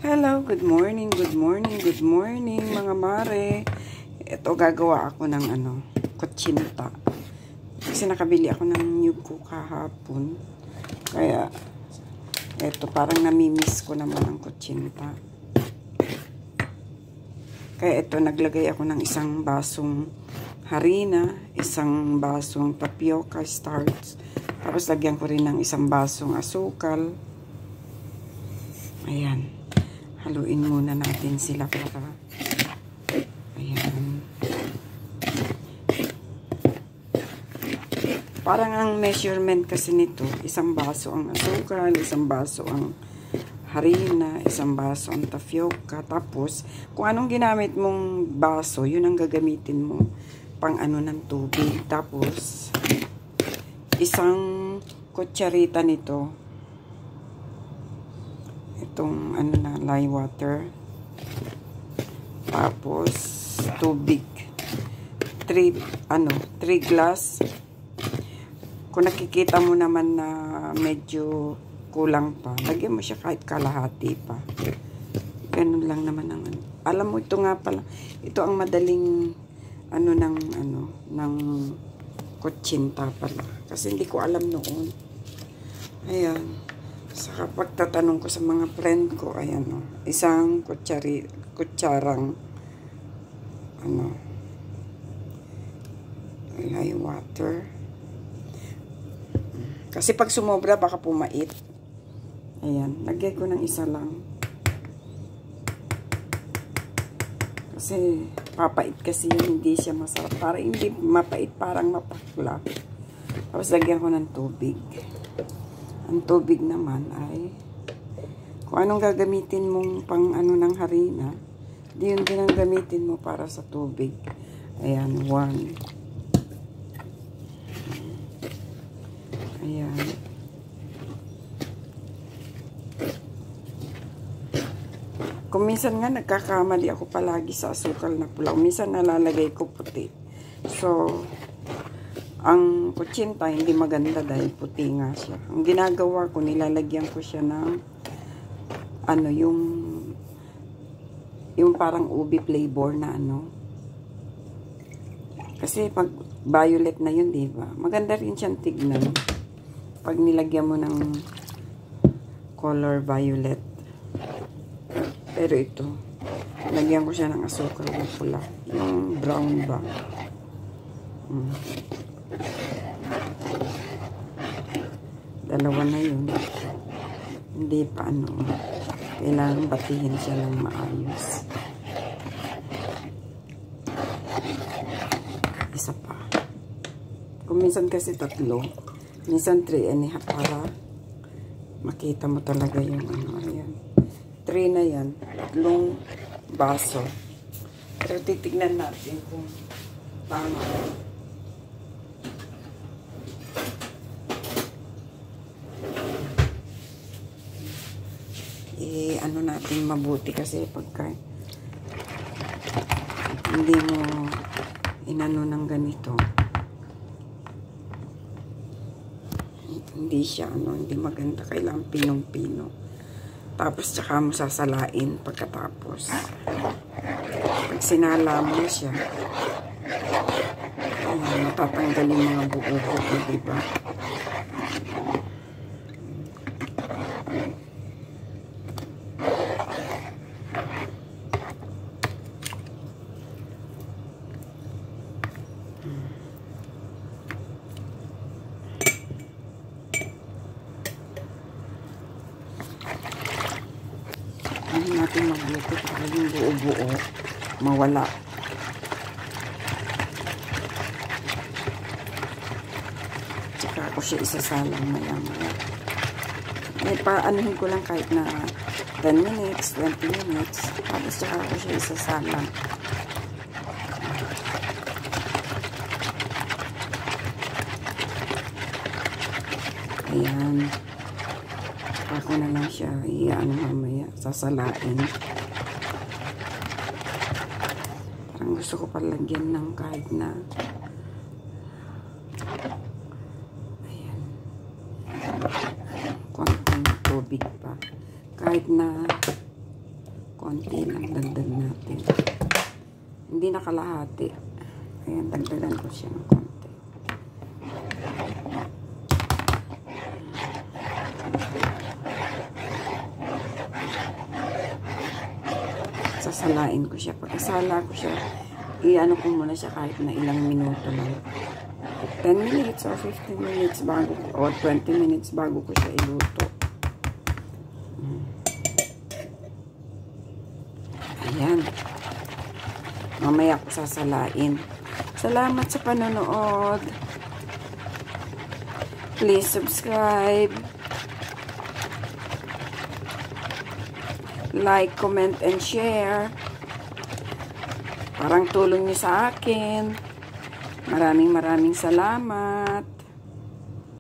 Hello, good morning, good morning, good morning mga mare. Ito gagawa ako ng kutsinta. Kasi nakabili ako ng nyug kahapon. Kaya ito parang namimiss ko naman ang kutsinta. Kaya ito naglagay ako ng isang basong harina, isang basong tapioca starch. Tapos lagyan ko rin ng isang basong asukal. Ayan. Haluin muna natin sila para ayan. Parang ang measurement kasi nito, isang baso ang asukal, isang baso ang harina, isang baso ang tapioca. Tapos, kung anong ginamit mong baso, yun ang gagamitin mo pang ng tubig. Tapos, isang kutsarita nito, itong lye water, tapos tubig 3 glass. Kung nakikita mo naman na medyo kulang pa, lagyan mo siya kahit kalahati pa. Ganun lang naman ang alam mo, ito nga pala, ito ang madaling ng kutsinta pala, kasi hindi ko alam noon. Ayan. Saka pagtatanong ko sa mga friend ko, ayan o, isang kutsarang lye water. Kasi pag sumobra baka pumait. Ayan, lagay ko ng isa lang. Kasi papait kasi yun, hindi siya masarap. Para hindi mapait, parang mapakla. Tapos lagyan ko ng tubig. Ang tubig naman ay kung anong gagamitin mong pang ng harina, di yun din ang gamitin mo para sa tubig. Ayan, 1. Ayan. Kung minsan nga nagkakamali ako palagi sa asukal na pula, minsan nalalagay ko puti. So, ang kutsinta hindi maganda dahil puti nga siya. Ang ginagawa ko, nilalagyan ko siya ng yung parang ubi flavor na Kasi pag violet na yun, di ba? Maganda rin siyang tignan pag nilagyan mo ng color violet. Pero ito, lagyan ko siya ng asukal na pula. Yung brown ba? Dalawa na yun. Hindi pa kailangan batihin siya ng maayos. Isa pa. Kung minsan kasi 3, minsan 3.5 para makita mo talaga yung ayan. 3 na yan, 3 baso. Pero titignan natin kung tama. Natin mabuti kasi pagka hindi mo ng ganito, hindi siya hindi maganda. Kailangan pinong-pino. Tapos tsaka mo sasalain pagkatapos. Pag sinala mo siya, matatanggal yung mga buo-buo, diba? Hindi natin mabuti para yung buo-buo mawala. Tsaka ako siya isasalang maya-maya. Paanuhin ko lang kahit na 10 minutes, 20 minutes. Tapos tsaka ako siya isasalang. Ayan. Ako na lang siya mamaya sasalain. Parang gusto ko palagyan ng kahit na ayan, konting tubig pa. Kahit na konti lang. Dagdag natin. Hindi na kalahati. Ayan, dagdagan ko siya ng konti. Sasalain ko siya. Pagkasala ko siya, i-ano ko muna siya kahit na ilang minuto lang. 10 minutes or 15 minutes bago, or 20 minutes bago ko siya iluto. Ayan. Mamaya ko sasalain. Salamat sa panonood. Please subscribe. Like, comment, and share. Parang tulong niyo sa akin. Maraming salamat.